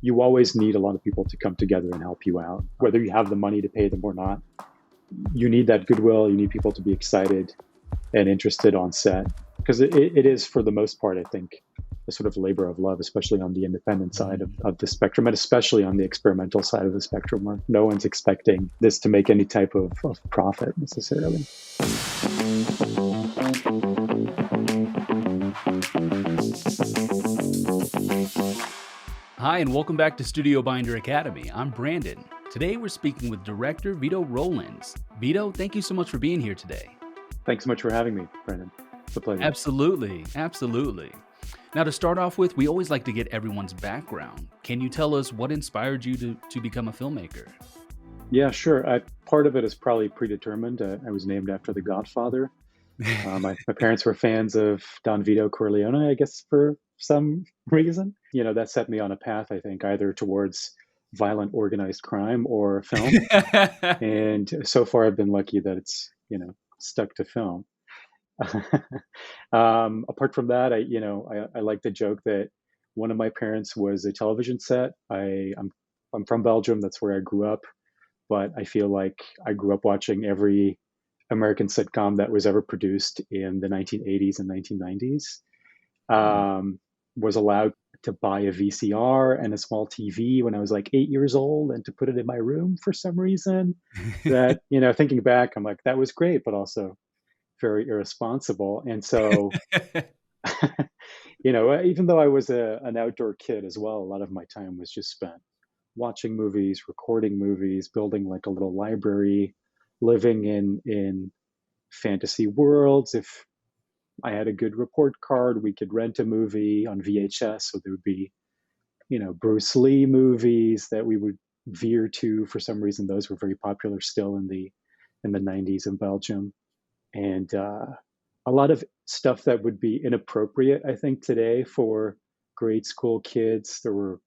you always need a lot of people to come together and help you out, whether you have the money to pay them or not. You need that goodwill. You need people to be excited and interested on set, because it is, for the most part, I think, a sort of labor of love, especially on the independent side of the spectrum, and especially on the experimental side of the spectrum, where no one's expecting this to make any type of profit necessarily. Hi, and welcome back to StudioBinder Academy. I'm Brandon. Today we're speaking with director Vito Rowlands. Vito, thank you so much for being here today. Thanks so much for having me, Brandon. It's a pleasure. Absolutely. Now, to start off with, we always like to get everyone's background. Can you tell us what inspired you to become a filmmaker? Yeah, sure. Part of it is probably predetermined. I was named after The Godfather. My parents were fans of Don Vito Corleone, I guess, for some reason. That set me on a path, I think, either towards violent organized crime or film. And so far, I've been lucky that it's, stuck to film. Apart from that, I like to joke that one of my parents was a television set. I'm from Belgium. That's where I grew up. But I feel like I grew up watching every American sitcom that was ever produced in the 1980s and 1990s. Was allowed to buy a VCR and a small TV when I was like 8 years old, and to put it in my room for some reason. That, thinking back, I'm like, that was great, but also very irresponsible. And so, even though I was an outdoor kid as well, a lot of my time was just spent watching movies, recording movies, building like a little library, living in fantasy worlds. If I had a good report card, we could rent a movie on VHS. So there would be, Bruce Lee movies that we would veer to. For some reason, those were very popular still in the 90s in Belgium. And a lot of stuff that would be inappropriate, I think, today for grade school kids. There were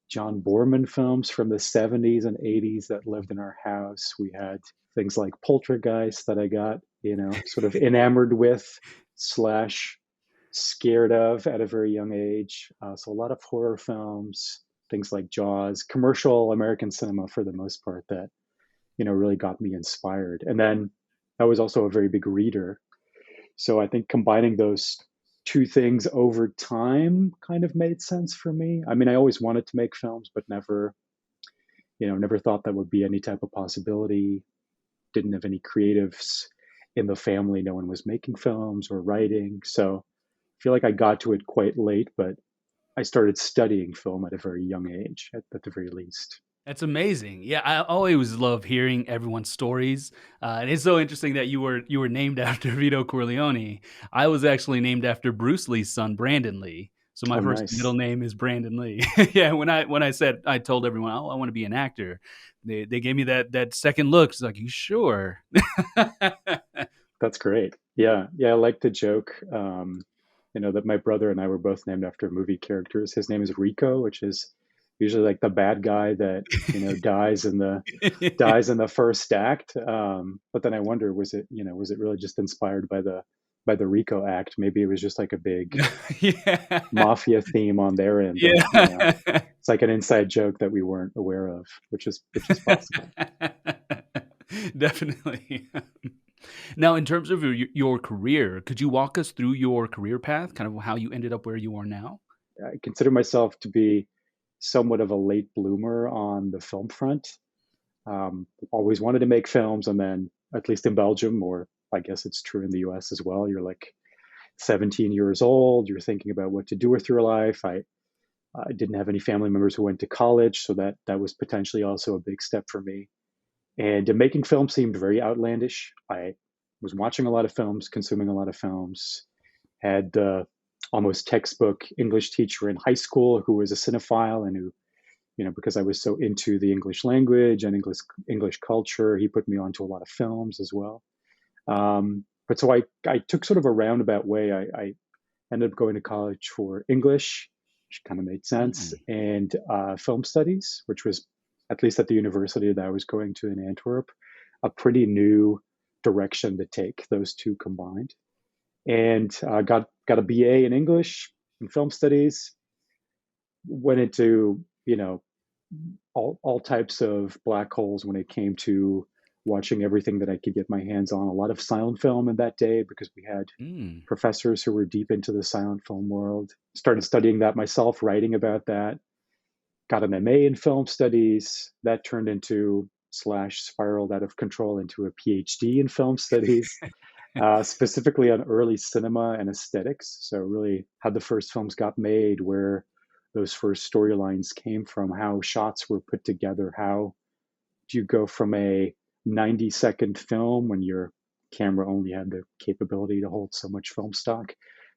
John Borman films from the 70s and 80s that lived in our house. We had things like Poltergeist that I got, sort of enamored with / scared of at a very young age. So a lot of horror films, things like Jaws, commercial American cinema for the most part, that, really got me inspired. And then I was also a very big reader. So I think combining those two things over time kind of made sense for me. I mean, I always wanted to make films, but never thought that would be any type of possibility. Didn't have any creatives in the family. No one was making films or writing. So I feel like I got to it quite late, but I started studying film at a very young age, at the very least. That's amazing. Yeah, I always love hearing everyone's stories. And it's so interesting that you were named after Vito Corleone. I was actually named after Bruce Lee's son, Brandon Lee. So my Oh, first nice. middle name is Brandon Lee. Yeah, when I told everyone, oh, I want to be an actor, they gave me that second look. It's like, you sure? That's great. Yeah. Yeah. I like the joke, that my brother and I were both named after movie characters. His name is Rico, which is usually like the bad guy that, dies in the first act. But then I wonder, was it really just inspired by the Rico act? Maybe it was just like a big Yeah. mafia theme on their end that, Yeah. it's like an inside joke that we weren't aware of, which is possible. Definitely. Now, in terms of your career, could you walk us through your career path, kind of how you ended up where you are now? I consider myself to be somewhat of a late bloomer on the film front. Always wanted to make films, and then, at least in Belgium, or I guess it's true in the US as well, you're like 17 years old, you're thinking about what to do with your life. I didn't have any family members who went to college, so that was potentially also a big step for me. And making films seemed very outlandish. I was watching a lot of films, consuming a lot of films, had the almost textbook English teacher in high school who was a cinephile, and who, because I was so into the English language and English culture, he put me onto a lot of films as well. But so I took sort of a roundabout way. I ended up going to college for English, which kind of made sense, Mm. and film studies, which was, at least at the university that I was going to in Antwerp, a pretty new direction to take, those two combined. And got a BA in English and film studies. Went into you know, all types of black holes when it came to watching everything that I could get my hands on. A lot of silent film in that day because we had Mm. professors who were deep into the silent film world. Started studying that myself, writing about that. Got an MA in film studies. That turned into slash spiraled out of control into a PhD in film studies, specifically on early cinema and aesthetics. So really how the first films got made, where those first storylines came from, how shots were put together, how do you go from a 90-second film when your camera only had the capability to hold so much film stock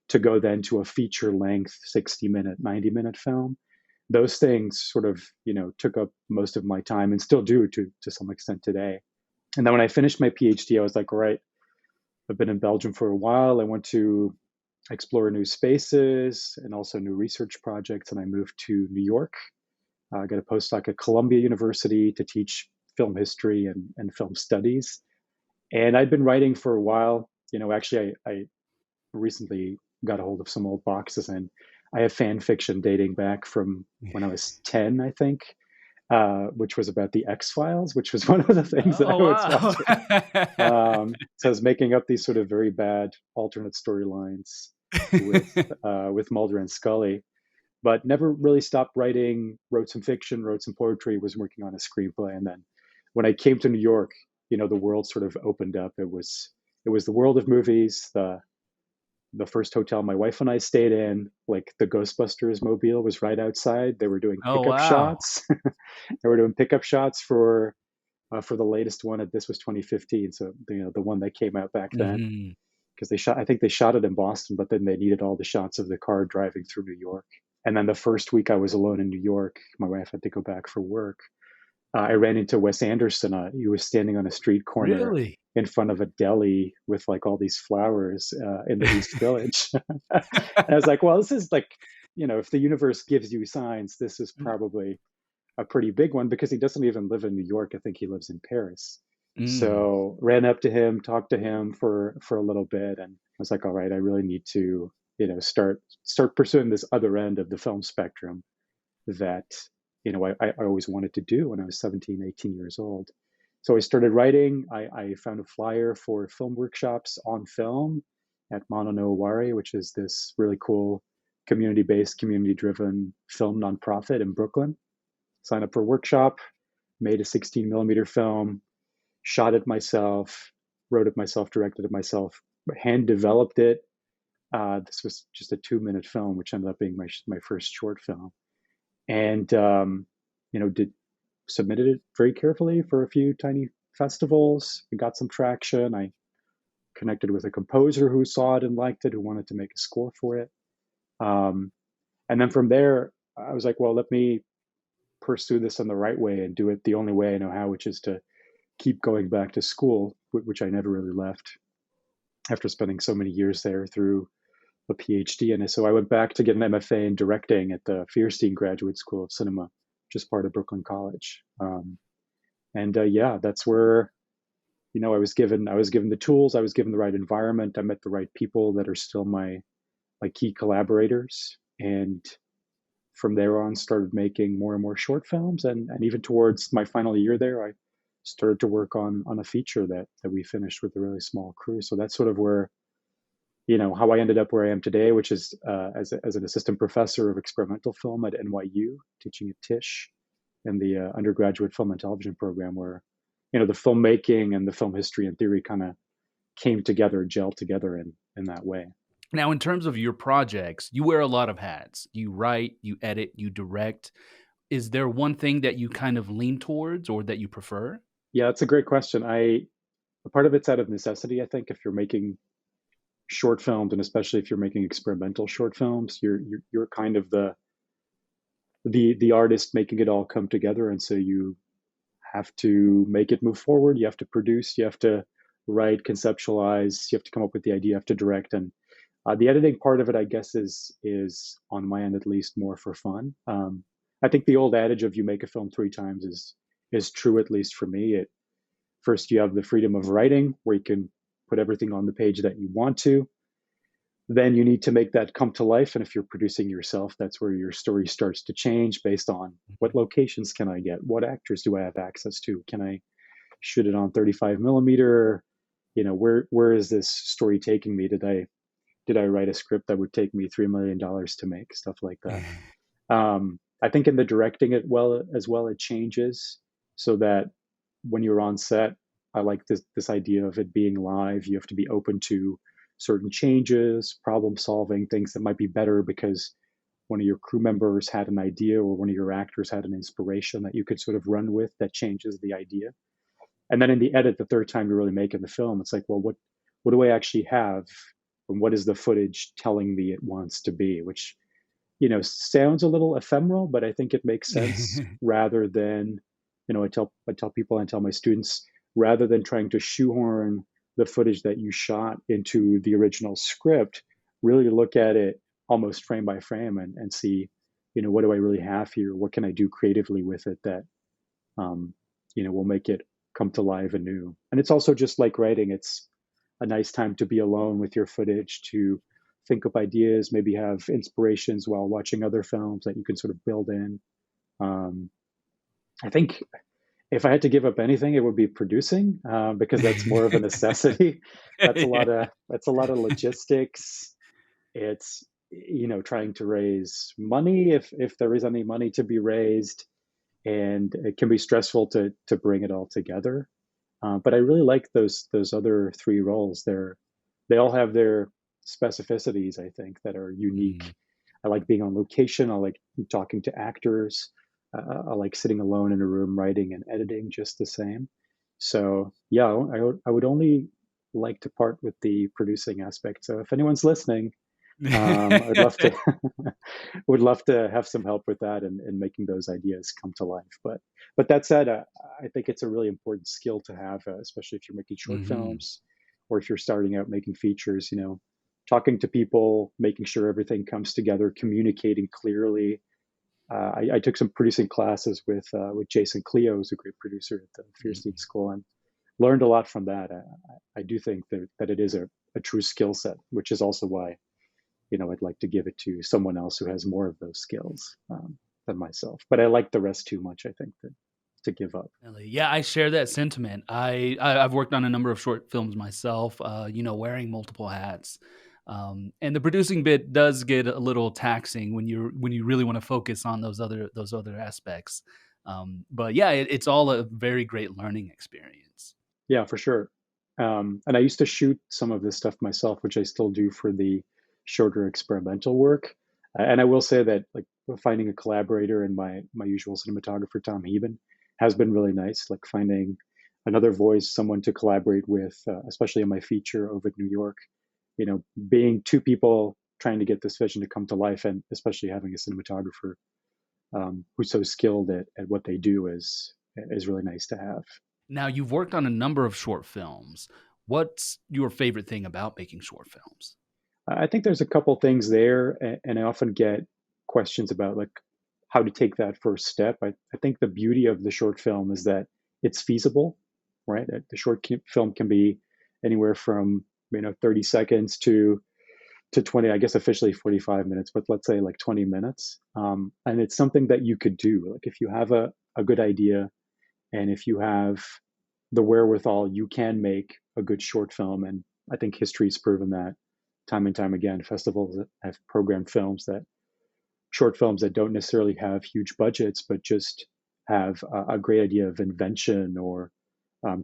to go then to a feature length 60-minute, 90-minute film. Those things sort of, took up most of my time and still do to some extent today. And then when I finished my PhD, I was like, all right, I've been in Belgium for a while. I want to explore new spaces and also new research projects. And I moved to New York. I got a postdoc at Columbia University to teach film history and film studies. And I'd been writing for a while. Actually, I recently got a hold of some old boxes, and I have fan fiction dating back from when I was 10, I think, which was about the X-Files, which was one of the things that I Oh was wow. watching. So I was making up these sort of very bad alternate storylines with Mulder and Scully, but never really stopped writing. Wrote some fiction, wrote some poetry, was working on a screenplay, and then when I came to New York, the world sort of opened up. It was the world of movies. The first hotel my wife and I stayed in, like the Ghostbusters mobile was right outside. They were doing Oh pickup wow. shots. They were doing pickup shots for the latest one. This was 2015, so the one that came out back then. Hmm. Because I think they shot it in Boston, but then they needed all the shots of the car driving through New York. And then the first week I was alone in New York, my wife had to go back for work. I ran into Wes Anderson. He was standing on a street corner Really? in front of a deli with like all these flowers in the East Village. And I was like, well, this is like, if the universe gives you signs, this is probably a pretty big one, because he doesn't even live in New York. I think he lives in Paris. Mm. So ran up to him, talked to him for a little bit, and I was like, all right, I really need to, start pursuing this other end of the film spectrum that I always wanted to do when I was 17, 18 years old. So I started writing. I found a flyer for film workshops on film at Mana no Oware, which is this really cool community-based, community-driven film nonprofit in Brooklyn. Signed up for a workshop, made a 16 millimeter film, shot it myself, wrote it myself, directed it myself, hand developed it. This was just a 2-minute film, which ended up being my first short film. And did submitted it very carefully for a few tiny festivals. We got some traction. I connected with a composer who saw it and liked it, who wanted to make a score for it. Um, and then from there, I was like, well, let me pursue this in the right way and do it the only way I know how, which is to keep going back to school, which I never really left after spending so many years there through a PhD. And so I went back to get an MFA in directing at the Feirstein Graduate School of Cinema, which is part of Brooklyn College. Yeah, that's where I was given the tools, I was given the right environment, I met the right people that are still my key collaborators, and from there on started making more and more short films, and even towards my final year there, I started to work on a feature that we finished with a really small crew. So that's sort of where how I ended up where I am today, which is as an assistant professor of experimental film at NYU, teaching at Tisch in the undergraduate film and television program, where the filmmaking and the film history and theory kind of came together, gelled together in that way. Now, in terms of your projects, you wear a lot of hats. You write, you edit, you direct. Is there one thing that you kind of lean towards or that you prefer? Yeah, that's a great question. A part of it's out of necessity. I think if you're making short films, and especially if you're making experimental short films, you're kind of the artist making it all come together, and so you have to make it move forward. You have to produce. You have to write, conceptualize. You have to come up with the idea. You have to direct, and the editing part of it, I guess, is on my end at least more for fun. I think the old adage of you make a film 3 times is true, at least for me. First, you have the freedom of writing, where you can put everything on the page that you want to. then you need to make that come to life. And if you're producing yourself, that's where your story starts to change based on what locations can I get? What actors do I have access to? Can I shoot it on 35 millimeter? Where is this story taking me? Did I write a script that would take me $3 million to make? Stuff like that. I think in the directing it well, it changes so that when you're on set, I like this idea of it being live. You have to be open to certain changes, problem solving, things that might be better because one of your crew members had an idea or one of your actors had an inspiration that you could sort of run with that changes the idea. And then in the edit, the third time you're really making the film, it's like, well, what do I actually have? And what is the footage telling me it wants to be? Which, sounds a little ephemeral, but I think it makes sense rather than, I tell my students, rather than trying to shoehorn the footage that you shot into the original script, really look at it almost frame by frame and see, what do I really have here? What can I do creatively with it that, will make it come to life anew? And it's also just like writing. It's a nice time to be alone with your footage, to think up ideas, maybe have inspirations while watching other films that you can sort of build in. I think if I had to give up anything, it would be producing, because that's more of a necessity. That's a lot Yeah. of logistics. It's trying to raise money if there is any money to be raised, and it can be stressful to bring it all together. But I really like those other three roles. They all have their specificities, I think, that are unique. Mm. I like being on location. I like talking to actors. I like sitting alone in a room writing and editing just the same. So yeah, I would only like to part with the producing aspect. So if anyone's listening, I'd love to would love to have some help with that and making those ideas come to life. But that said, I think it's a really important skill to have, especially if you're making short Hmm. films or if you're starting out making features. Talking to people, making sure everything comes together, communicating clearly. I took some producing classes with Jason Cleo, who's a great producer at the Feirstein School, and learned a lot from that. I do think that it is a true skill set, which is also why I'd like to give it to someone else who has more of those skills than myself. But I like the rest too much, I think, to give up. Definitely. Yeah, I share that sentiment. I've worked on a number of short films myself. Wearing multiple hats, and the producing bit does get a little taxing when you really want to focus on those other aspects. But yeah, it's all a very great learning experience. Yeah, for sure. And I used to shoot some of this stuff myself, which I still do for the shorter experimental work. And I will say that like finding a collaborator in my usual cinematographer, Tom Heben, has been really nice. Like finding another voice, someone to collaborate with, especially in my feature, Ovid, New York. Being two people trying to get this vision to come to life, and especially having a cinematographer who's so skilled at what they do is really nice to have. Now, you've worked on a number of short films. What's your favorite thing about making short films? I think there's a couple things there, and I often get questions about like how to take that first step. I think the beauty of the short film is that it's feasible, right? The short film can be anywhere from 30 seconds to 20, I guess officially 45 minutes, but let's say like 20 minutes. And it's something that you could do. Like if you have a good idea and if you have the wherewithal, you can make a good short film. And I think history's proven that time and time again. Festivals that have programmed short films that don't necessarily have huge budgets, but just have a great idea of invention or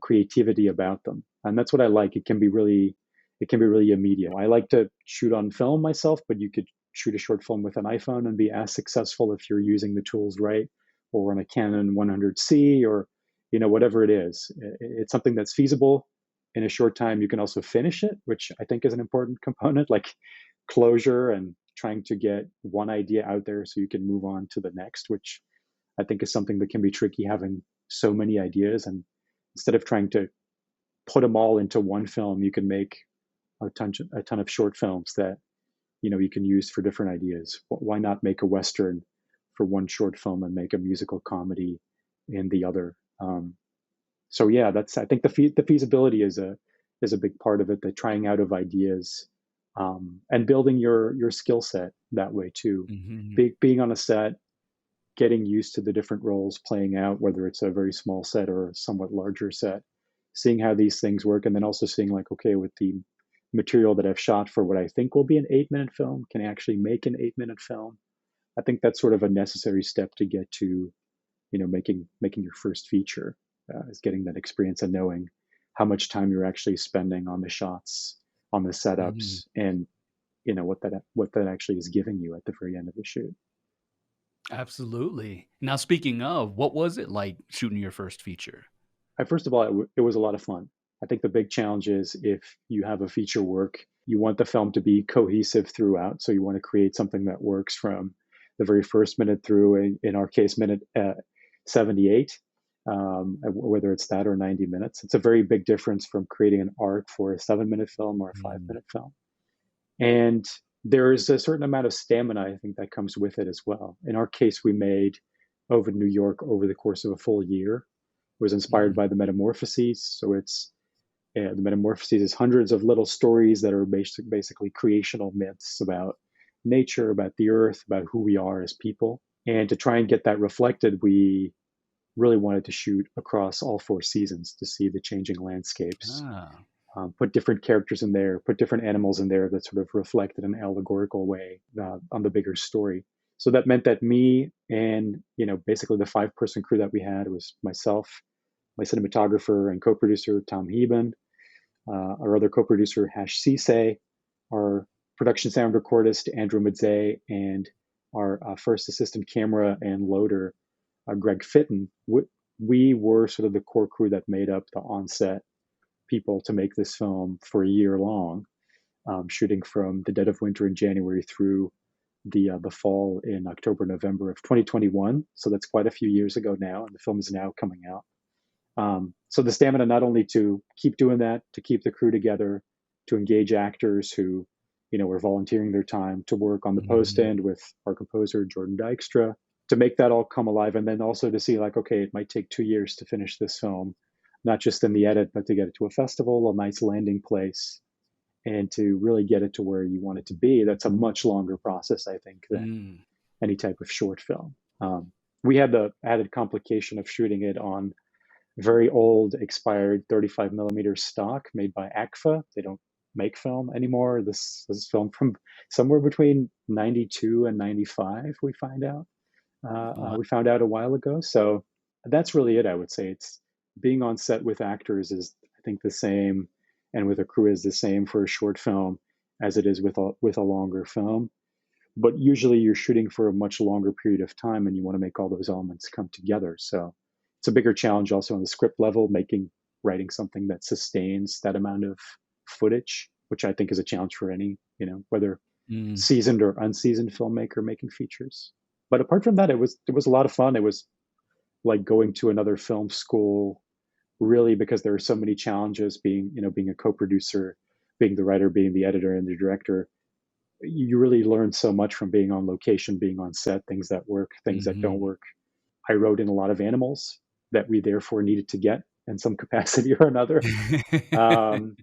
creativity about them. And that's what I like. It can be really immediate. I like to shoot on film myself, but you could shoot a short film with an iPhone and be as successful if you're using the tools right, or on a Canon 100C, or whatever it is. It's something that's feasible in a short time. You can also finish it, which I think is an important component, like closure and trying to get one idea out there so you can move on to the next, which I think is something that can be tricky, having so many ideas. And instead of trying to put them all into one film, you can make a ton of short films that you can use for different ideas. Why not make a western for one short film and make a musical comedy in the other? So yeah, I think the feasibility is a big part of it. The trying out of ideas and building your skill set that way too. Hmm. Being on a set, getting used to the different roles playing out, whether it's a very small set or a somewhat larger set, seeing how these things work, and then also seeing like, okay, with the material that I've shot for what I think will be an 8-minute film, can I actually make an 8-minute film? I think that's sort of a necessary step to get to, making your first feature, is getting that experience and knowing how much time you're actually spending on the shots, on the Hmm. setups, and what that actually is giving you at the very end of the shoot. Absolutely. Now, speaking of, what was it like shooting your first feature? First of all, it was a lot of fun. I think the big challenge is if you have a feature work, you want the film to be cohesive throughout. So you want to create something that works from the very first minute through, in our case, minute 78, whether it's that or 90 minutes. It's a very big difference from creating an arc for a 7-minute film or a five Mm. minute film. And there's a certain amount of stamina, I think, that comes with it as well. In our case, we made Ovid, New York over the course of a full year. It was inspired Mm. by the Metamorphoses. So the Metamorphoses is hundreds of little stories that are basically creational myths about nature, about the earth, about who we are as people. And to try and get that reflected, we really wanted to shoot across all 4 seasons to see the changing landscapes, Ah. put different characters in there, put different animals in there that sort of reflected an allegorical way on the bigger story. So that meant that me and basically the 5-person crew that we had was myself, my cinematographer and co-producer Tom Heben, our other co-producer Hash Sise, our production sound recordist Andrew Midze, and our first assistant camera and loader Greg Fitton. We were sort of the core crew that made up the on-set people to make this film for a year long, shooting from the dead of winter in January through the fall in October, November of 2021. So that's quite a few years ago now, and the film is now coming out. So the stamina not only to keep doing that, to keep the crew together, to engage actors who, were volunteering their time to work on the post Mhm. end with our composer Jordan Dykstra, to make that all come alive, and then also to see like, okay, it might take 2 years to finish this film, not just in the edit, but to get it to a festival, a nice landing place, and to really get it to where you want it to be. That's a much longer process, I think, than Mm. any type of short film. We had the added complication of shooting it on very old, expired 35 millimeter stock made by ACFA. They don't make film anymore. This is film from somewhere between 92 and 95. Wow. We found out a while ago. So that's really it. I would say it's being on set with actors is, I think, the same, and with a crew is the same for a short film as it is with a longer film. But usually you're shooting for a much longer period of time, and you want to make all those elements come together. So it's a bigger challenge also on the script level, writing something that sustains that amount of footage, which I think is a challenge for any, whether Mm. seasoned or unseasoned filmmaker making features. But apart from that, it was a lot of fun. It was like going to another film school, really, because there are so many challenges being a co-producer, being the writer, being the editor and the director. You really learn so much from being on location, being on set, things that work, things that don't Mhm. work. I wrote in a lot of animals that we therefore needed to get in some capacity or another.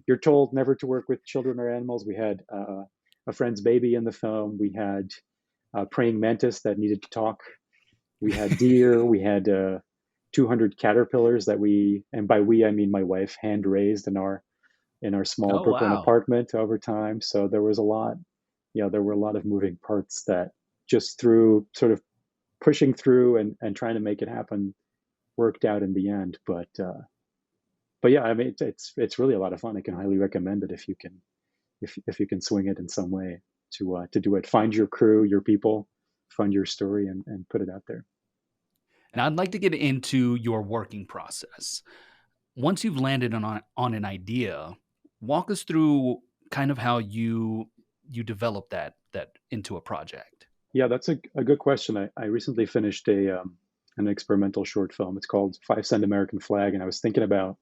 You're told never to work with children or animals. We had a friend's baby in the film. We had a praying mantis that needed to talk. We had deer. We had 200 caterpillars that and by we I mean my wife, hand raised in our small Oh, Brooklyn wow. apartment over time. So there was a lot. There were a lot of moving parts that just through sort of pushing through and trying to make it happen worked out in the end. But yeah, I mean it's really a lot of fun. I can highly recommend it if you can swing it in some way to do it. Find your crew, your people, find your story, and put it out there. And I'd like to get into your working process. Once you've landed on an idea, walk us through kind of how you develop that into a project. Yeah, that's a good question. I recently finished an experimental short film. It's called 5 Cent American Flag, and I was thinking about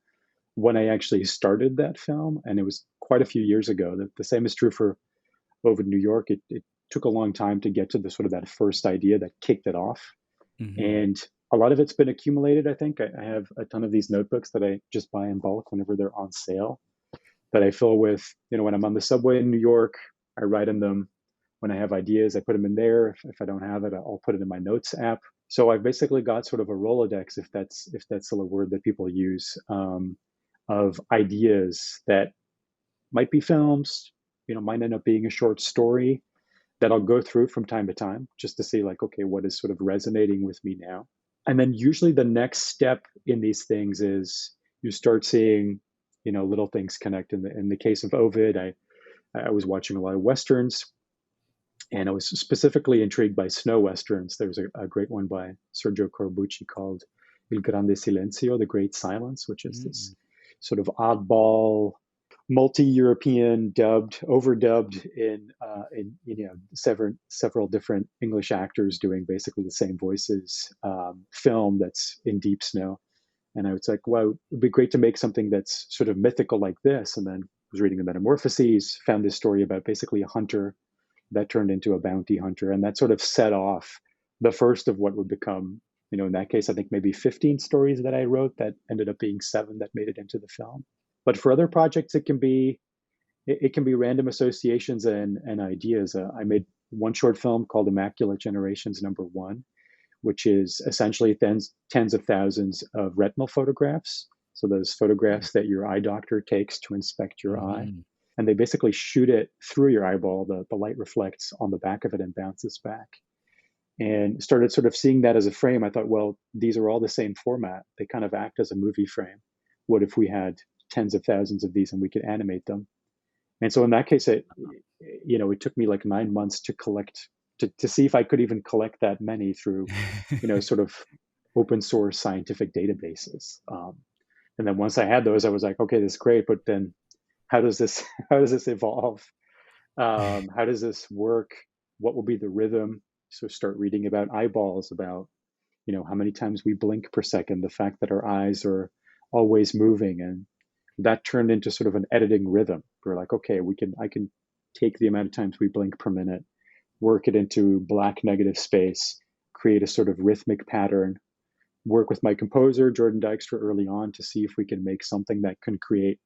when I actually started that film, and it was quite a few years ago. The same is true for Ovid, New York. It took a long time to get to the sort of that first idea that kicked it off, Mhm. and a lot of it's been accumulated. I think I have a ton of these notebooks that I just buy in bulk whenever they're on sale, that I fill with, when I'm on the subway in New York. I write in them. When I have ideas, I put them in there. If I don't have it, I'll put it in my notes app. So I've basically got sort of a Rolodex, if that's still a word that people use, of ideas that might be films, might end up being a short story that I'll go through from time to time just to see like, okay, what is sort of resonating with me now. And then usually the next step in these things is you start seeing, little things connect. In the case of Ovid, I was watching a lot of Westerns, and I was specifically intrigued by snow Westerns. There's a great one by Sergio Corbucci called Il Grande Silenzio, The Great Silence, which is this sort of oddball, multi-European overdubbed in several different English actors doing basically the same voices, film that's in deep snow. And I was like, wow, it'd be great to make something that's sort of mythical like this. And then I was reading the Metamorphoses, found this story about basically a hunter that turned into a bounty hunter. And that sort of set off the first of what would become, in that case, I think maybe 15 stories that I wrote that ended up being 7 that made it into the film. But for other projects, it can be random associations and ideas. I made one short film called Immaculate Generations #1, which is essentially tens of thousands of retinal photographs. So those photographs that your eye doctor takes to inspect your eye. And they basically shoot it through your eyeball. The light reflects on the back of it and bounces back. And started sort of seeing that as a frame. I thought, well, these are all the same format. They kind of act as a movie frame. What if we had tens of thousands of these and we could animate them? And so in that case, it took me like 9 months to collect, to see if I could even collect that many through, sort of open source scientific databases. And then once I had those, I was like, okay, this is great. But then how does this evolve? How does this work? What will be the rhythm? So start reading about eyeballs, about, how many times we blink per second, the fact that our eyes are always moving. And that turned into sort of an editing rhythm. We're like, okay, I can take the amount of times we blink per minute, work it into black negative space, create a sort of rhythmic pattern, work with my composer, Jordan Dykstra, early on to see if we can make something that can create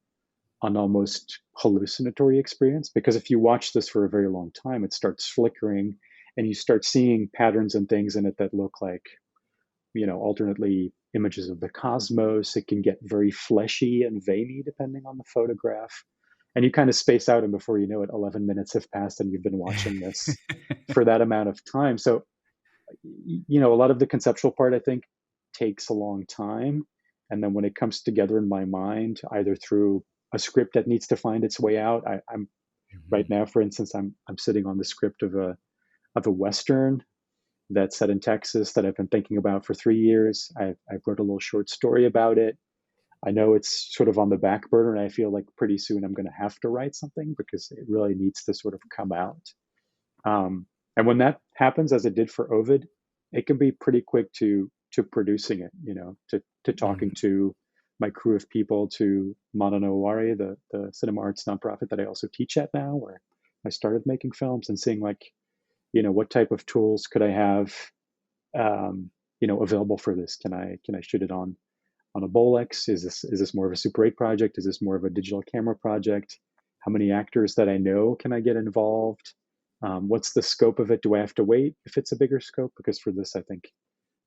an almost hallucinatory experience. Because if you watch this for a very long time, it starts flickering and you start seeing patterns and things in it that look like, alternately images of the cosmos. It can get very fleshy and veiny depending on the photograph. And you kind of space out, and before you know it, 11 minutes have passed and you've been watching this for that amount of time. So, a lot of the conceptual part, I think, takes a long time. And then when it comes together in my mind, either through a script that needs to find its way out, I'm right now, for instance, I'm sitting on the script of a Western that's set in Texas that I've been thinking about for 3 years. I wrote a little short story about it. I know it's sort of on the back burner, and I feel like pretty soon I'm going to have to write something because it really needs to sort of come out. And when that happens, as it did for Ovid, it can be pretty quick to producing it, to talking to my crew of people, to Mana no Owari, the cinema arts nonprofit that I also teach at now, where I started making films, and seeing like, what type of tools could I have, available for this? Can I shoot it on a Bolex? Is this more of a Super 8 project? Is this more of a digital camera project? How many actors that I know can I get involved? What's the scope of it? Do I have to wait if it's a bigger scope? Because for this, I think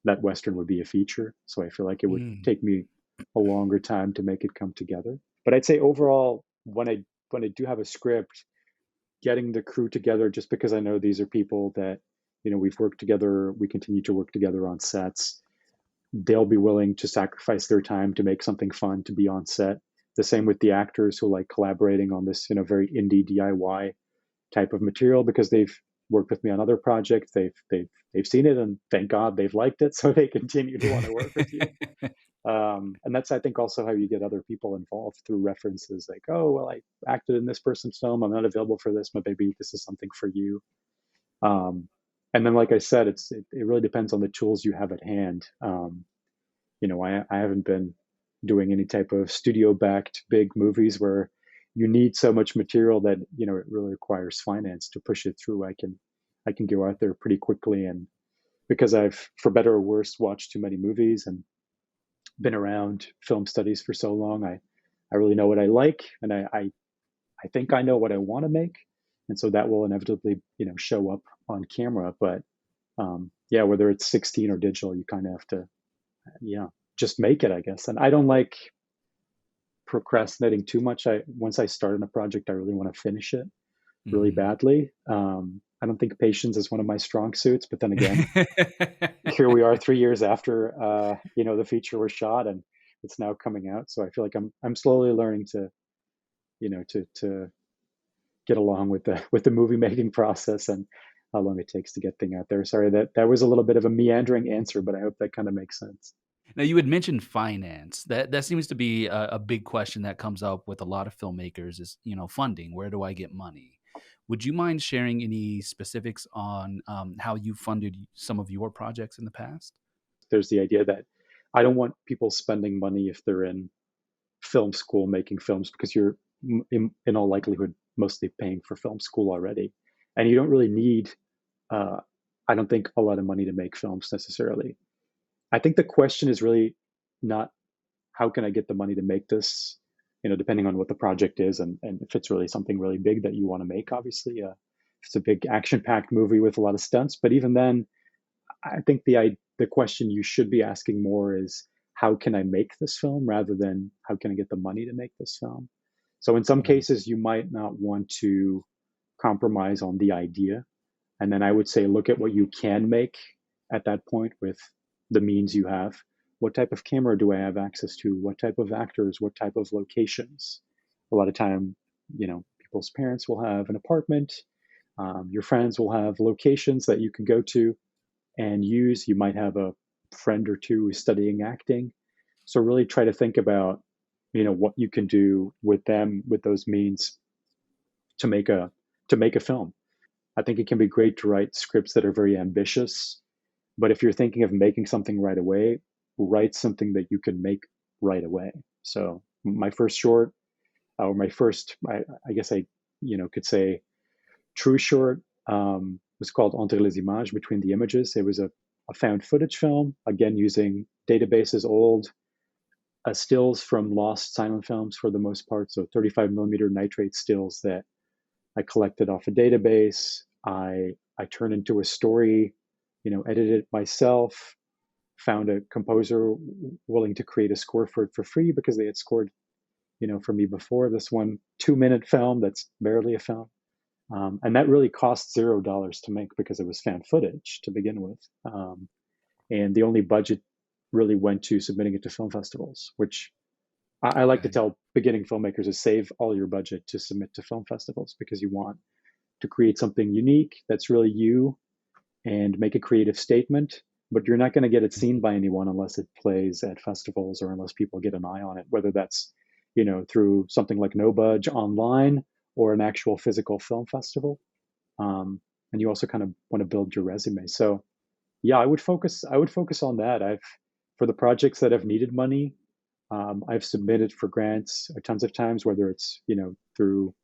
that Western would be a feature. So I feel like it would take me a longer time to make it come together. But I'd say overall, when I do have a script, getting the crew together, just because I know these are people that, we've worked together, we continue to work together on sets. They'll be willing to sacrifice their time to make something fun to be on set. The same with the actors who like collaborating on this, very indie DIY type of material, because they've worked with me on other projects. They've seen it, and thank God they've liked it, so they continue to want to work with you. And that's, I think, also how you get other people involved, through references like, oh, well, I acted in this person's film, I'm not available for this, but maybe this is something for you. And then, like I said, it really depends on the tools you have at hand. I haven't been doing any type of studio-backed big movies where you need so much material that, it really requires finance to push it through. I can go out there pretty quickly, and because I've, for better or worse, watched too many movies and been around film studies for so long, I really know what I like, and I think I know what I want to make. And so that will inevitably, show up on camera. But yeah, whether it's 16 or digital, you kind of have to, yeah, just make it, I guess. And I don't like procrastinating too much. Once I start on a project, I really want to finish it really Mhm. badly. I don't think patience is one of my strong suits, but then again, here we are 3 years after the feature was shot and it's now coming out. So I feel like I'm slowly learning to to get along with the movie making process and how long it takes to get thing out there. Sorry, that was a little bit of a meandering answer, but I hope that kind of makes sense. Now, you had mentioned finance. That seems to be a big question that comes up with a lot of filmmakers is, funding. Where do I get money? Would you mind sharing any specifics on how you funded some of your projects in the past? There's the idea that I don't want people spending money if they're in film school making films because you're in all likelihood mostly paying for film school already, and you don't really need uh, I don't think a lot of money to make films necessarily. I think the question is really not how can I get the money to make this, depending on what the project is and if it's really something really big that you want to make. Obviously, if it's a big action-packed movie with a lot of stunts, but even then, I think the question you should be asking more is how can I make this film rather than how can I get the money to make this film. So in some Mm. cases, you might not want to compromise on the idea, and then I would say look at what you can make at that point with the means you have. What type of camera do I have access to? What type of actors? What type of locations? A lot of time, people's parents will have an apartment. Your friends will have locations that you can go to and use. You might have a friend or two who's studying acting. So really try to think about, what you can do with them with those means to make a film. I think it can be great to write scripts that are very ambitious, but if you're thinking of making something right away, write something that you can make right away. So my first short, or my first, I guess I, could say true short, was called Entre les Images, Between the Images. It was a found footage film, again using databases, old stills from lost silent films for the most part. So 35 millimeter nitrate stills that I collected off a database. I turned into a story, edited it myself, found a composer willing to create a score for it for free because they had scored, for me before. This 2-minute film that's barely a film. And that really cost $0 to make because it was found footage to begin with. And the only budget really went to submitting it to film festivals, which I like to Okay. tell beginning filmmakers is save all your budget to submit to film festivals because you want to create something unique that's really you and make a creative statement. But you're not going to get it seen Mhm. by anyone unless it plays at festivals or unless people get an eye on it, whether that's, through something like No Budge online or an actual physical film festival. And you also kind of want to build your resume. So yeah, I would focus on that. For the projects that have needed money, I've submitted for grants tons of times, whether it's through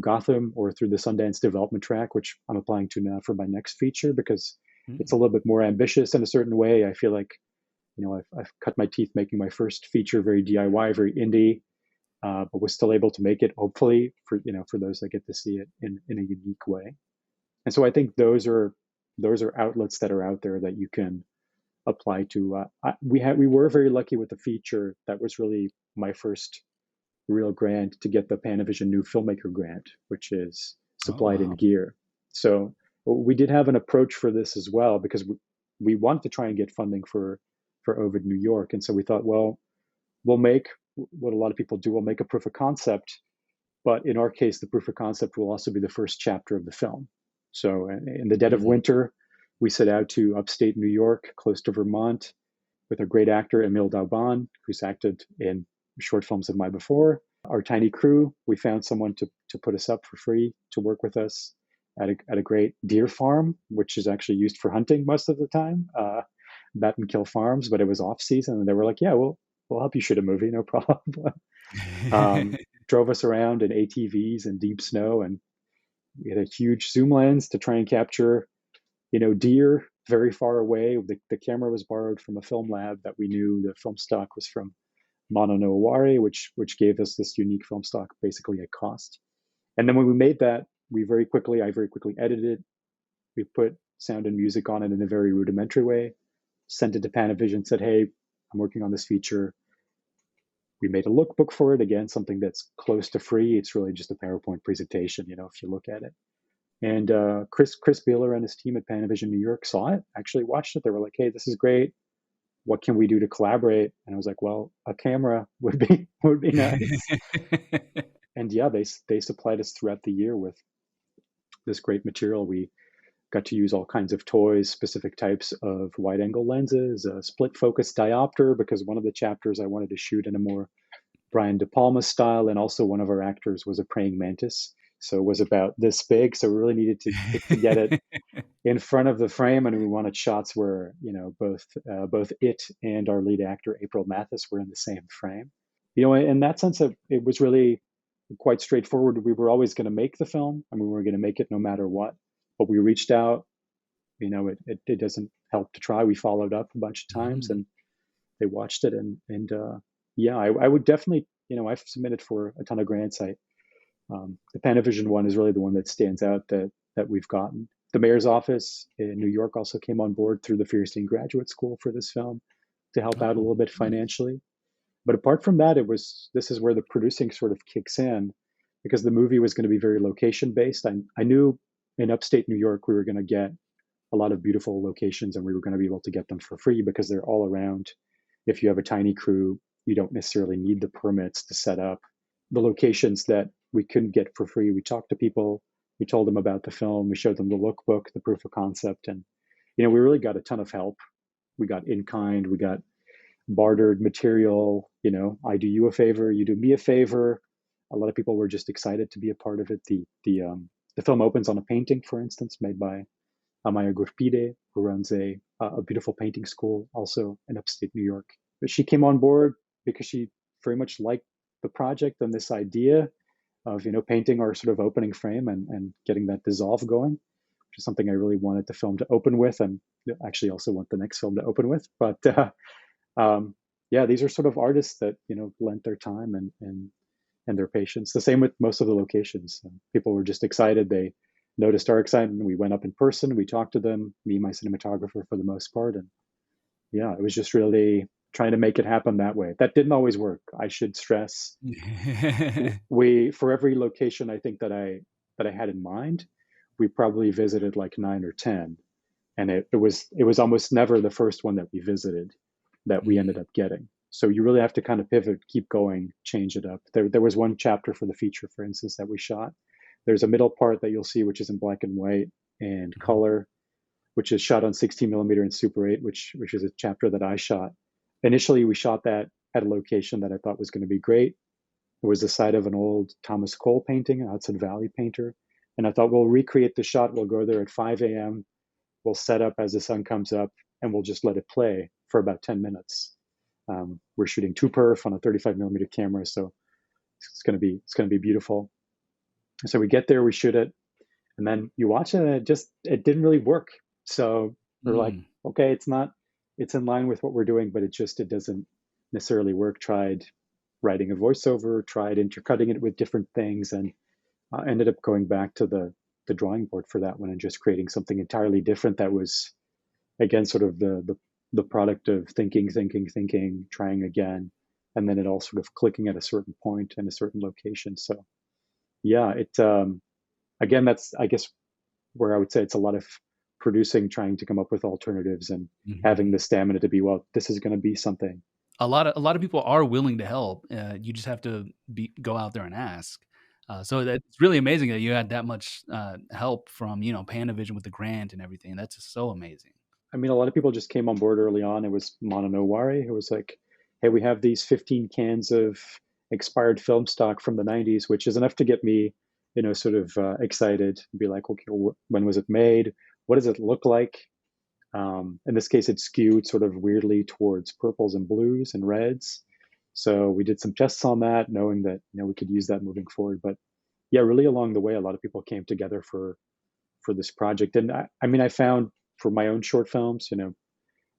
Gotham or through the Sundance development track, which I'm applying to now for my next feature because it's a Mm. little bit more ambitious in a certain way. I feel like I've cut my teeth making my first feature, very DIY, very indie, but was still able to make it. Hopefully, for those that get to see it in a unique way. And so I think those are outlets that are out there that you can apply to. We were very lucky with the feature that was really my first real grant to get the Panda Vision New Filmmaker Grant, which is Oh, supplied in wow. gear. So we did have an approach for this as well because we wanted to try and get funding for Ovid New York, and so we thought, well, we'll make what a lot of people do. We'll make a proof of concept, but in our case, the proof of concept will also be the first chapter of the film. So in the dead of Mhm. winter, we set out to upstate New York, close to Vermont, with a great actor, Emile Dauban, who's acted in short films of mine before. Our tiny crew, we found someone to put us up for free to work with us at a great deer farm, which is actually used for hunting most of the time, bat and kill farms, but it was off season. And they were like, yeah, we'll help you shoot a movie, no problem. um, Drove us around in ATVs in deep snow, and we had a huge zoom lens to try and capture, deer very far away. The camera was borrowed from a film lab that we knew the film stock was from Mono no Aware, which gave us this unique film stock basically at cost. And then when we made that, I very quickly edited it. We put sound and music on it in a very rudimentary way, sent it to Panda Vision, said, hey, I'm working on this feature. We made a lookbook for it, again, something that's close to free. It's really just a PowerPoint presentation, if you look at it. And Chris Beeler and his team at Panda Vision New York saw it, actually watched it. They were like, hey, this is great. What can we do to collaborate? And I was like, well, a camera would be nice. And yeah, they supplied us throughout the year with this great material. We got to use all kinds of toys, specific types of wide angle lenses, a split focus diopter, because one of the chapters I wanted to shoot in a more Brian De Palma style. And also one of our actors was a praying mantis. So it was about this big. So we really needed to get it in front of the frame. And we wanted shots where, both it and our lead actor, April Mathis, were in the same frame. In that sense, it was really quite straightforward. We were always going to make the film. I mean, we were going to make it no matter what. But we reached out. It doesn't help to try. We followed up a bunch of times, and they watched it. And yeah, I would definitely. I've submitted for a ton of grants. The Panavision one is really the one that stands out that we've gotten. The mayor's office in New York also came on board through the Feirstein Graduate School for this film to help out a little bit financially. But apart from that, this is where the producing sort of kicks in, because the movie was going to be very location based. I knew in upstate New York we were going to get a lot of beautiful locations, and we were going to be able to get them for free because they're all around. If you have a tiny crew, you don't necessarily need the permits to set up. The locations that we couldn't get for free, we talked to people, we told them about the film, we showed them the lookbook, the proof of concept, and we really got a ton of help. We got in kind, we got bartered material. I do you a favor, you do me a favor. A lot of people were just excited to be a part of it. The film opens on a painting, for instance, made by Amaya Gurpide, who runs a beautiful painting school also in upstate New York. But she came on board because she very much liked the project and this idea of painting our sort of opening frame and getting that dissolve going, which is something I really wanted the film to open with, and actually also want the next film to open with. But yeah, these are sort of artists that lent their time and their patience. The same with most of the locations. People were just excited. They noticed our excitement. We went up in person. We talked to them. Me, my cinematographer, for the most part, and yeah, it was just really trying to make it happen that way. That didn't always work. I should stress. We, for every location I think that I had in mind, we probably visited like 9 or 10, and it was almost never the first one that we visited that we ended up getting. So you really have to kind of pivot, keep going, change it up. There was one chapter for the feature, for instance, that we shot. There's a middle part that you'll see, which is in black and white and color, which is shot on 16 millimeter and Super 8, which is a chapter that I shot. Initially, we shot that at a location that I thought was going to be great. It was the site of an old Thomas Cole painting, a Hudson Valley painter. And I thought, we'll recreate the shot. We'll go there at 5 a.m. We'll set up as the sun comes up, and we'll just let it play for about 10 minutes. We're shooting 2perf on a 35 millimeter camera, so it's going to be beautiful. So we get there, we shoot it, and then you watch it, and it didn't really work. So we're like, okay, it's in line with what we're doing, but it doesn't necessarily work. Tried writing a voiceover, tried intercutting it with different things, and ended up going back to the drawing board for that one and just creating something entirely different that was, again, sort of the product of thinking, trying again, and then it all sort of clicking at a certain point in a certain location. So yeah, again, that's, I guess, where I would say it's a lot of producing, trying to come up with alternatives, and having the stamina to be, well, this is going to be something. A lot of people are willing to help. You just have to go out there and ask. So that's really amazing that you had that much help from Panda Vision with the grant and everything. That's just so amazing. I mean, a lot of people just came on board early on. It was Mana Nowari who was like, hey, we have these 15 cans of expired film stock from the 90s, which is enough to get me, sort of excited, be like, okay, when was it made? What does it look like? In this case, it's skewed sort of weirdly towards purples and blues and reds. So we did some tests on that, knowing that we could use that moving forward. But yeah, really along the way, a lot of people came together for this project. And I mean, I found for my own short films,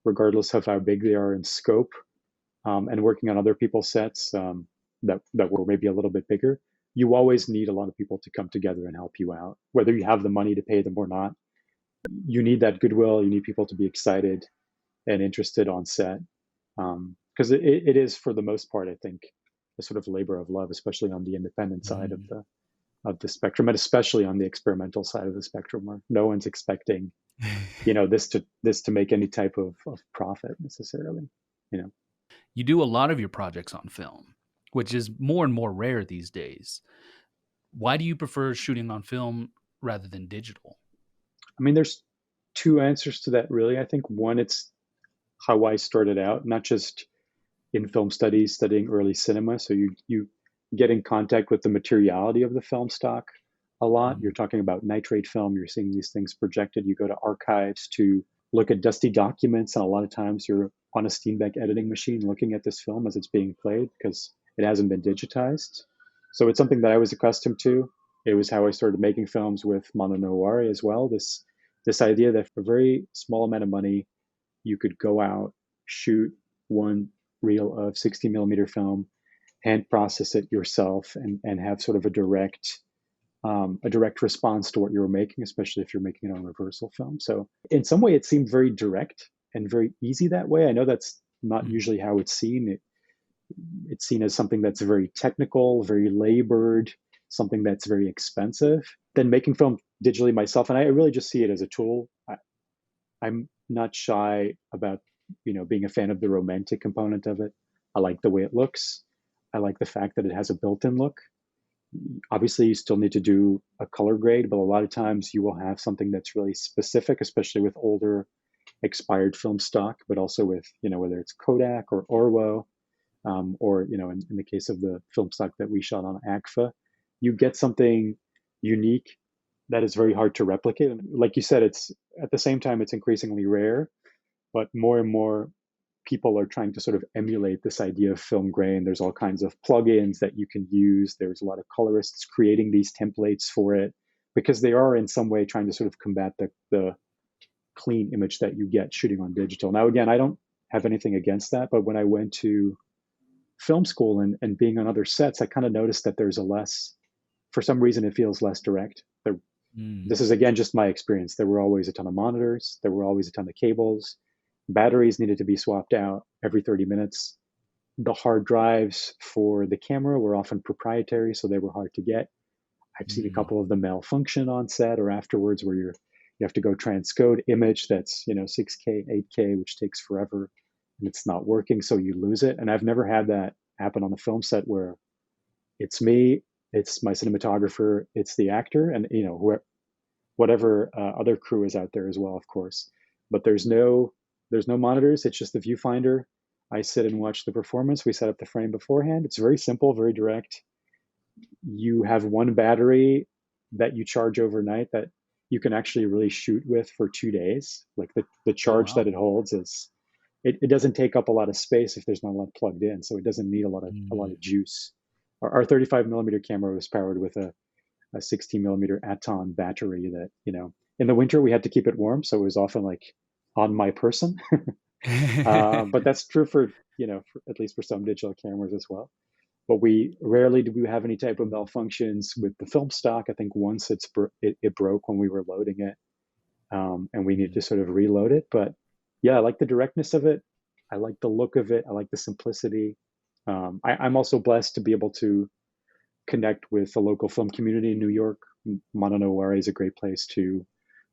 regardless of how big they are in scope, and working on other people's sets that were maybe a little bit bigger, you always need a lot of people to come together and help you out, whether you have the money to pay them or not. You need that goodwill. You need people to be excited and interested on set, because it is, for the most part, I think, a sort of labor of love, especially on the independent side Mm. of the spectrum, and especially on the experimental side of the spectrum, where no one's expecting, this to make any type of profit necessarily. You know, You do a lot of your projects on film, which is more and more rare these days. Why do you prefer shooting on film rather than digital? I mean, there's two answers to that, really. I think one, it's how I started out, not just in film studies, studying early cinema. So you get in contact with the materiality of the film stock a lot. You're Mm. talking about nitrate film. You're seeing these things projected. You go to archives to look at dusty documents, and a lot of times you're on a Steenbeck editing machine looking at this film as it's being played because it hasn't been digitized. So it's something that I was accustomed to. It was how I started making films with Mono Noir as well. This idea that for a very small amount of money, you could go out, shoot one reel of 60 millimeter film, hand process it yourself, and have sort of a direct response to what you were making, especially if you're making it on reversal film. So in some way, it seemed very direct and very easy that way. I know that's not Mm. usually how it's seen. It's seen as something that's very technical, very labored, something that's very expensive. Then making film digitally myself, and I really just see it as a tool. I'm not shy about, being a fan of the romantic component of it. I like the way it looks. I like the fact that it has a built-in look. Obviously, you still need to do a color grade, but a lot of times you will have something that's really specific, especially with older expired film stock, but also with, whether it's Kodak or Orwo, or, in the case of the film stock that we shot on ACFA, you get something unique that is very hard to replicate. And like you said, it's at the same time, it's increasingly rare, but more and more people are trying to sort of emulate this idea of film grain. There's all kinds of plugins that you can use. There's a lot of colorists creating these templates for it because they are in some way trying to sort of combat the clean image that you get shooting on digital. Now, again, I don't have anything against that, but when I went to film school and being on other sets, I kind of noticed that there's a less, for some reason, it feels less direct. Mm. This is, again, just my experience. There were always a ton of monitors. There were always a ton of cables. Batteries needed to be swapped out every 30 minutes. The hard drives for the camera were often proprietary, so they were hard to get. I've seen a Mm. couple of them malfunction on set or afterwards where you have to go transcode image that's 6K, 8K, which takes forever, and it's not working, so you lose it. And I've never had that happen on a film set where it's me, it's my cinematographer, it's the actor, and whatever other crew is out there as well, of course. But there's no monitors. It's just the viewfinder. I sit and watch the performance. We set up the frame beforehand. It's very simple, very direct. You have one battery that you charge overnight that you can actually really shoot with for 2 days. Like the Oh charge wow. that it holds is it doesn't take up a lot of space if there's not a lot plugged in, so it doesn't need a lot of Mm. juice. Our 35 millimeter camera was powered with a 16 millimeter Aton battery that, in the winter we had to keep it warm. So it was often like on my person. But that's true for, at least for some digital cameras as well. But we rarely do we have any type of malfunctions with the film stock. I think once it broke when we were loading it, and we need Mm. to sort of reload it. But yeah, I like the directness of it. I like the look of it. I like the simplicity. I'm also blessed to be able to connect with the local film community in New York. Mono Noir is a great place to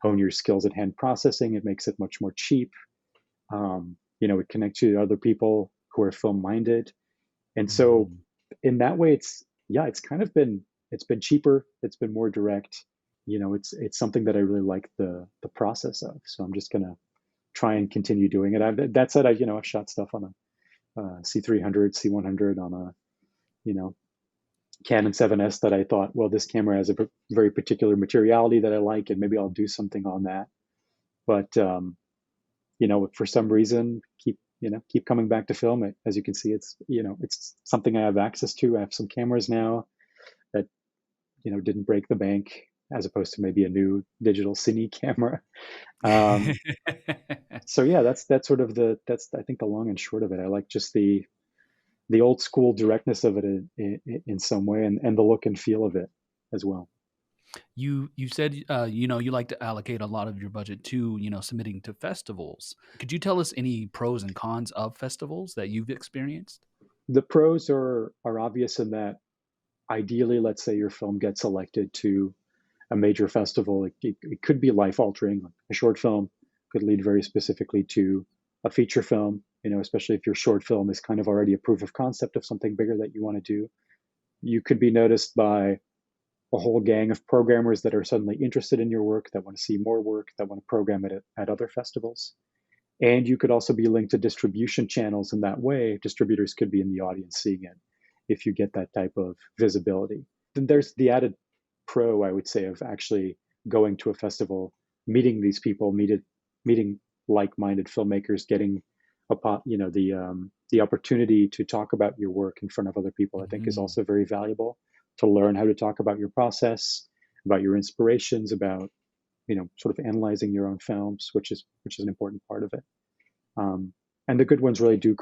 hone your skills at hand processing. It makes it much more cheap. It connects you to other people who are film minded. And so Mm. in that way, it's been cheaper. It's been more direct. It's something that I really like the process of. So I'm just gonna try and continue doing it. That said, I've shot stuff on a C300, C100 on a you know Canon 7S that I thought, well, this camera has a very particular materiality that I like, and maybe I'll do something on that. But for some reason, keep coming back to film it. As you can see, it's something I have access to. I have some cameras now that didn't break the bank, as opposed to maybe a new digital cine camera. Um, so yeah, that's sort of that's I think the long and short of it. I like just the old school directness of it in some way, and the look and feel of it as well. You said you like to allocate a lot of your budget to submitting to festivals. Could you tell us any pros and cons of festivals that you've experienced? The pros are obvious in that ideally, let's say your film gets selected to a major festival. It could be life altering. A short film could lead very specifically to a feature film, especially if your short film is kind of already a proof of concept of something bigger that you want to do. You could be noticed by a whole gang of programmers that are suddenly interested in your work, that want to see more work, that want to program it at other festivals. And you could also be linked to distribution channels in that way. Distributors could be in the audience seeing it if you get that type of visibility. Then there's the added pro, I would say, of actually going to a festival, meeting these people, meeting like-minded filmmakers, getting the opportunity to talk about your work in front of other people. I think is Mm-hmm. also very valuable, to learn how to talk about your process, about your inspirations, about sort of analyzing your own films, which is an important part of it. Um, and the good ones really do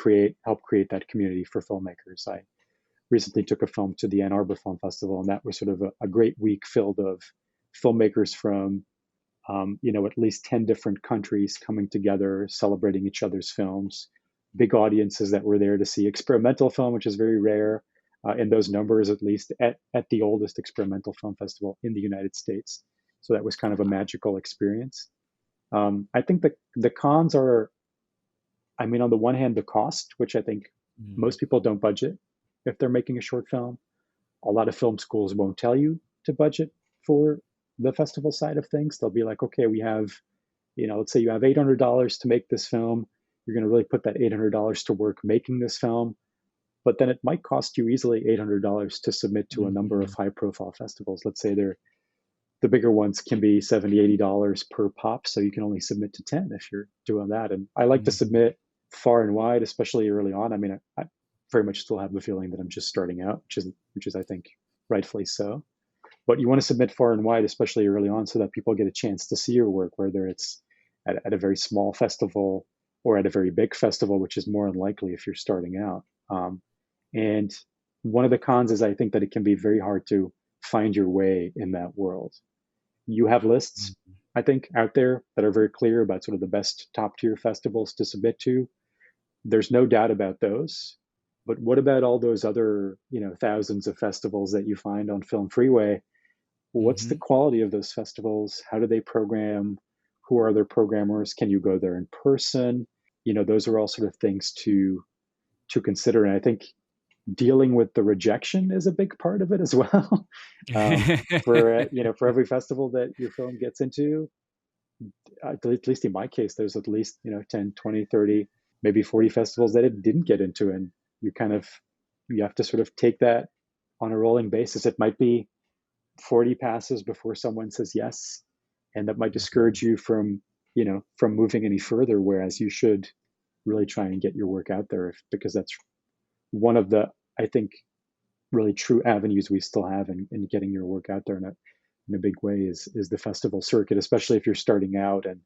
help create that community for filmmakers. I recently took a film to the Ann Arbor Film Festival, and that was sort of a great week filled of filmmakers from at least 10 different countries coming together, celebrating each other's films, big audiences that were there to see experimental film, which is very rare in those numbers, at least at the oldest experimental film festival in the United States. So that was kind of a magical experience. I think the cons are, I mean, on the one hand, the cost, which I think Mm-hmm. most people don't budget if they're making a short film. A lot of film schools won't tell you to budget for the festival side of things. They'll be like, okay, we have, let's say you have $800 to make this film. You're going to really put that $800 to work making this film. But then it might cost you easily $800 to submit to a number Mm-hmm. of high profile festivals. Let's say the bigger ones can be $70, $80 per pop. So you can only submit to 10 if you're doing that. And I like to Mm-hmm. submit far and wide, especially early on. I mean, I very much still have the feeling that I'm just starting out, which is I think rightfully so. But you want to submit far and wide, especially early on, so that people get a chance to see your work, whether it's at a very small festival or at a very big festival, which is more unlikely if you're starting out. And one of the cons is I think that it can be very hard to find your way in that world. You have lists, I think, out there that are very clear about sort of the best top tier festivals to submit to. There's no doubt about those. But what about all those other, thousands of festivals that you find on Film Freeway? What's the Mm-hmm. quality of those festivals? How do they program? Who are their programmers? Can you go there in person? Those are all sort of things to consider. And I think dealing with the rejection is a big part of it as well. For every festival that your film gets into, at least in my case, there's at least 10, 20, 30, maybe 40 festivals that it didn't get into, and you kind of you have to sort of take that on a rolling basis. It might be 40 passes before someone says yes, and that might discourage you from moving any further, whereas you should really try and get your work out there, because that's one of the, I think, really true avenues we still have in getting your work out there in a big way is the festival circuit, especially if you're starting out and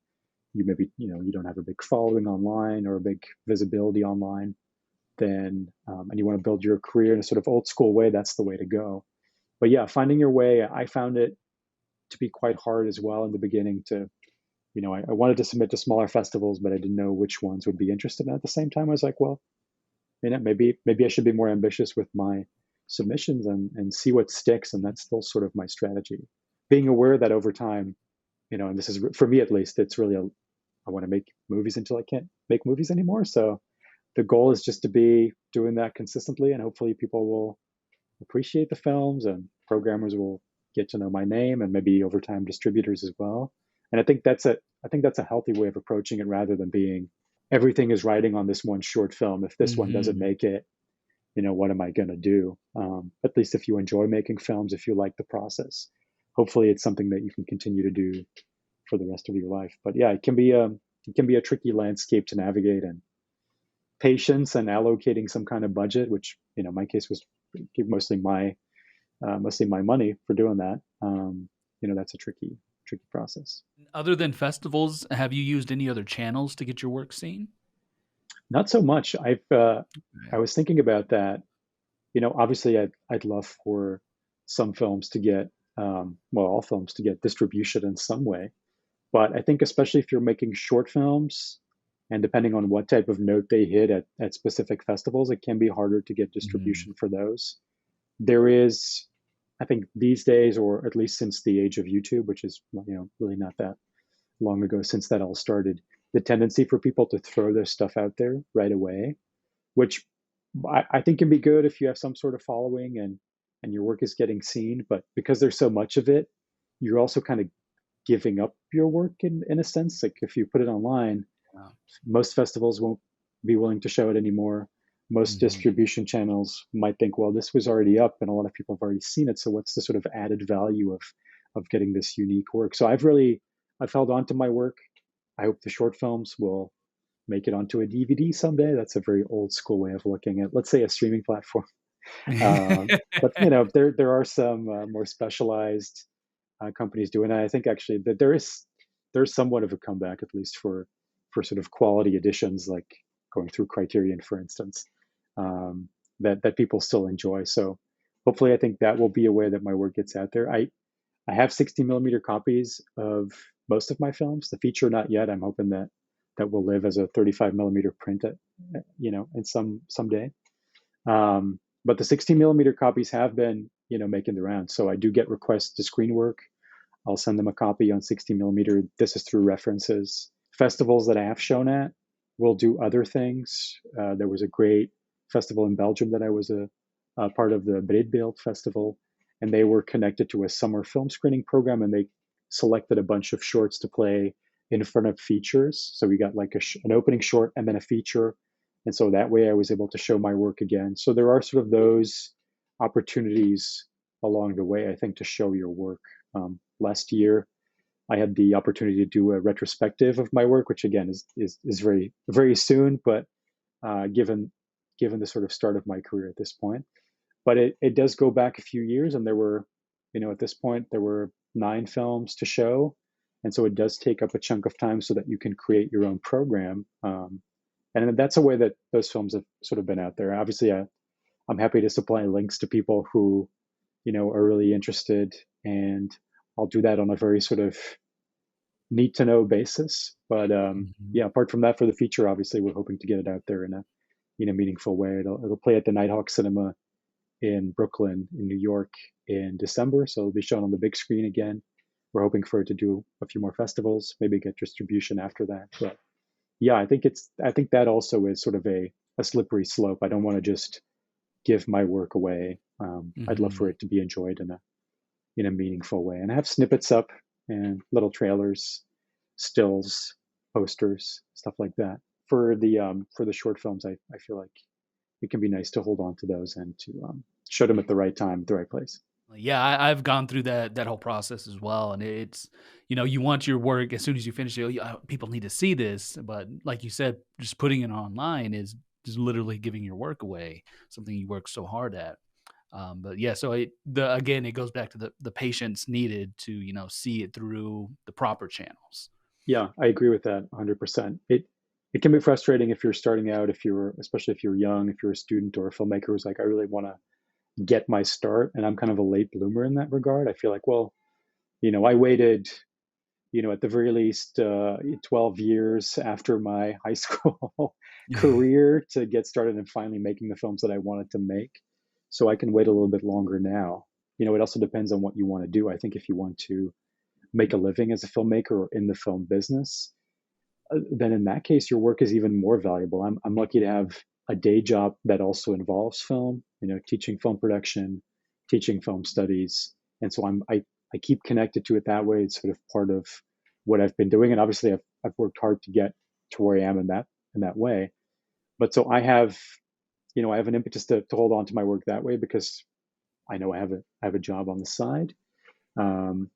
you maybe you don't have a big following online or a big visibility online. Then and you want to build your career in a sort of old school way, that's the way to go. But yeah, finding your way, I found it to be quite hard as well in the beginning. I wanted to submit to smaller festivals, but I didn't know which ones would be interested. And at the same time, I was like, well, maybe I should be more ambitious with my submissions and see what sticks. And that's still sort of my strategy. Being aware that over time, and this is for me at least, it's really I want to make movies until I can't make movies anymore. So the goal is just to be doing that consistently, and hopefully people will appreciate the films, and programmers will get to know my name, and maybe over time distributors as well. And I think that's a healthy way of approaching it, rather than being everything is riding on this one short film. If this one doesn't Mm-hmm. make it, what am I going to do? At least if you enjoy making films, if you like the process, hopefully it's something that you can continue to do for the rest of your life. But yeah, it can be a tricky landscape to navigate, and patience and allocating some kind of budget, which in my case was mostly my money for doing that. That's a tricky process. Other than festivals, have you used any other channels to get your work seen? Not so much. I was thinking about that. Obviously, I'd love for some films to get, well, all films to get distribution in some way. But I think especially if you're making short films, and depending on what type of note they hit at specific festivals, it can be harder to get Mhm. distribution for those. There is, I think these days, or at least since the age of YouTube, which is really not that long ago since that all started, the tendency for people to throw their stuff out there right away, which I think can be good if you have some sort of following and your work is getting seen. But because there's so much of it, you're also kind of giving up your work in a sense. Like if you put it online, Yeah. most festivals won't be willing to show it anymore. Most Mhm. distribution channels might think, well, this was already up and a lot of people have already seen it. So what's the sort of added value of getting this unique work? So I've held on to my work. I hope the short films will make it onto a DVD someday. That's a very old school way of looking at, let's say, a streaming platform. But there are some more specialized companies doing it. I think actually that there's somewhat of a comeback, at least for sort of quality editions, like going through Criterion, for instance, that people still enjoy. So hopefully, I think that will be a way that my work gets out there. I have 60 millimeter copies of most of my films. The feature not yet. I'm hoping that will live as a 35 millimeter print in someday. But the 16 millimeter copies have been making the rounds. So I do get requests to screen work. I'll send them a copy on 60 millimeter. This is through references. Festivals that I have shown at will do other things. There was a great festival in Belgium that I was a part of, the Breedbeeld Festival, and they were connected to a summer film screening program, and they selected a bunch of shorts to play in front of features. So we got like an opening short and then a feature. And so that way I was able to show my work again. So there are sort of those opportunities along the way, I think, to show your work. Last year, I had the opportunity to do a retrospective of my work, which again is very very soon, but given the sort of start of my career at this point. But it does go back a few years, and there were, at this point there were 9 films to show, and so it does take up a chunk of time so that you can create your own program. And that's a way that those films have sort of been out there. Obviously, I'm happy to supply links to people who are really interested, and I'll do that on a very sort of need to know basis. But Mhm. yeah, apart from that, for the feature, obviously, we're hoping to get it out there in a meaningful way. It'll play at the Nighthawk Cinema in Brooklyn, in New York, in December, so it'll be shown on the big screen again. We're hoping for it to do a few more festivals, maybe get distribution after that. But yeah, I think that also is sort of a slippery slope. I don't want to just give my work away. I'd love for Mhm. it to be enjoyed in a meaningful way. And I have snippets up and little trailers, stills, posters, stuff like that. For the short films, I feel like it can be nice to hold on to those and to show them at the right time, at the right place. Yeah, I've gone through that whole process as well, and it's you want your work as soon as you finish it. People need to see this, but like you said, just putting it online is just literally giving your work away, something you work so hard at. But yeah, so again, it goes back to the patience needed to see it through the proper channels. Yeah, I agree with that 100%. It can be frustrating if you're starting out, especially if you're young, if you're a student or a filmmaker who's like, I really want to get my start, and I'm kind of a late bloomer in that regard. I feel like, well, I waited, at the very least, 12 years after my high school career to get started and finally making the films that I wanted to make. So I can wait a little bit longer now. It also depends on what you want to do. I think if you want to make a living as a filmmaker or in the film business, then in that case, your work is even more valuable. I'm lucky to have a day job that also involves film, teaching film production, teaching film studies. And so I keep connected to it that way. It's sort of part of what I've been doing. And obviously I've worked hard to get to where I am in that way. But so I have an impetus to hold on to my work that way because I know I have a job on the side. Um,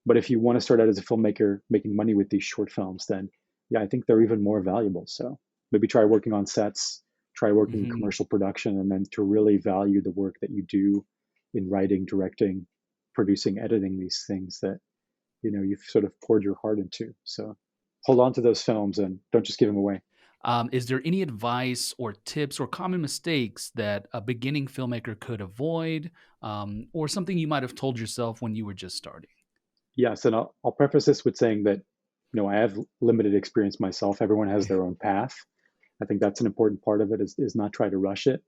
but if you want to start out as a filmmaker making money with these short films, then yeah, I think they're even more valuable. So maybe try working on sets, try working in Mhm. commercial production, and then to really value the work that you do in writing, directing, producing, editing these things that you've sort of poured your heart into. So hold on to those films and don't just give them away. Is there any advice or tips or common mistakes that a beginning filmmaker could avoid, or something you might have told yourself when you were just starting? Yes, and I'll preface this with saying that, I have limited experience myself. Everyone has their own path. I think that's an important part of it is not try to rush it.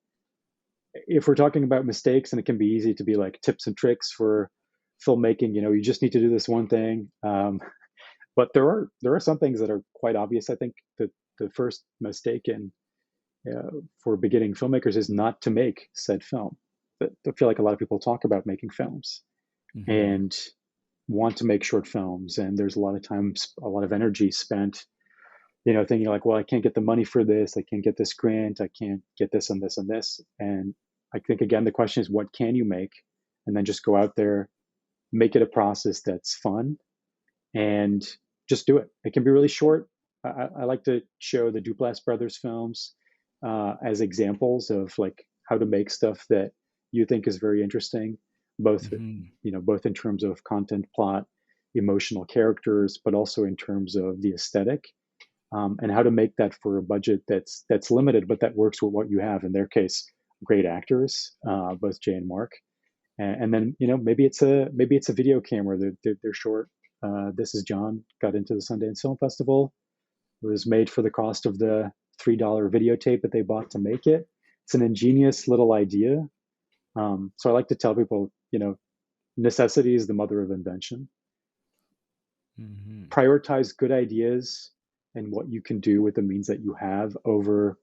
If we're talking about mistakes, and it can be easy to be like tips and tricks for filmmaking, you just need to do this one thing. But there are some things that are quite obvious. I think that the first mistake for beginning filmmakers is not to make said film. But I feel like a lot of people talk about making films Hmm. and want to make short films, and there's a lot of times, a lot of energy spent, thinking like, well, I can't get the money for this, I can't get this grant, I can't get this and this and this. And I think again, the question is, what can you make? And then just go out there, make it a process that's fun, and just do it. It can be really short. I like to show the Duplass brothers films as examples of like how to make stuff that you think is very interesting, both Hmm. both in terms of content, plot, emotional characters, but also in terms of the aesthetic, and how to make that for a budget that's limited, but that works with what you have. In their case, great actors, both Jay and Mark, and then maybe it's a video camera. They're short. This is John got into the Sundance Film Festival. It was made for the cost of the $3 videotape that they bought to make it. It's an ingenious little idea. So I like to tell people, necessity is the mother of invention. Hmm. Prioritize good ideas and what you can do with the means that you have over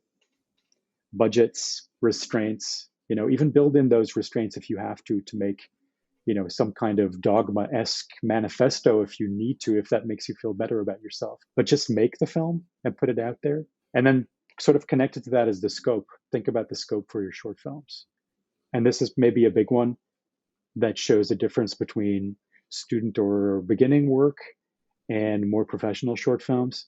budgets, restraints. Even build in those restraints if you have to make some kind of dogma-esque manifesto if you need to, if that makes you feel better about yourself. But just make the film and put it out there. And then sort of connected to that is the scope. Think about the scope for your short films. And this is maybe a big one that shows a difference between student or beginning work and more professional short films.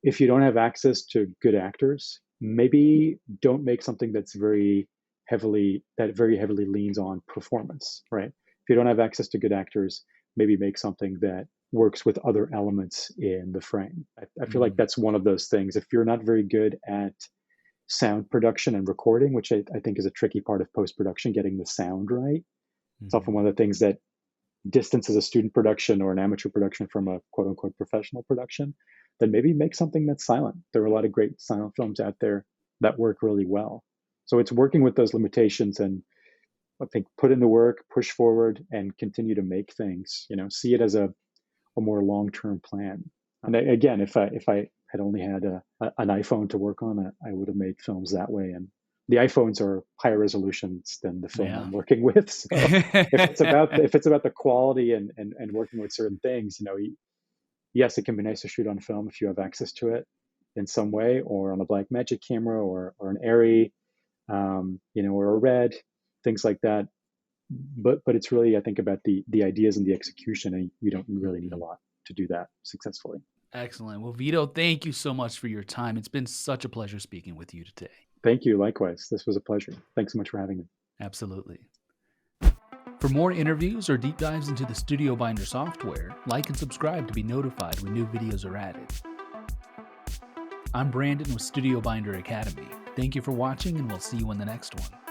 If you don't have access to good actors, maybe don't make something that very heavily leans on performance, right? If you don't have access to good actors, maybe make something that works with other elements in the frame. I feel like Hmm. that's one of those things. If you're not very good at sound production and recording, which I think is a tricky part of post-production, getting the sound right, it's often Hmm. one of the things that distances a student production or an amateur production from a quote unquote professional production, then maybe make something that's silent. There are a lot of great silent films out there that work really well. So it's working with those limitations, and I think put in the work, push forward, and continue to make things. See it as a more long-term plan. And again, if I had only had an iPhone to work on, I would have made films that way. And the iPhones are higher resolutions than the film Yeah. I'm working with. So if it's about the quality and working with certain things, yes, it can be nice to shoot on film if you have access to it in some way, or on a Blackmagic camera, or an Arri, or a Red, things like that. But it's really, I think, about the ideas and the execution, and you don't really need a Mhm. lot to do that successfully. Excellent. Well, Vito, thank you so much for your time. It's been such a pleasure speaking with you today. Thank you. Likewise. This was a pleasure. Thanks so much for having me. Absolutely. For more interviews or deep dives into the StudioBinder software, like and subscribe to be notified when new videos are added. I'm Brandon with StudioBinder Academy. Thank you for watching, and we'll see you in the next one.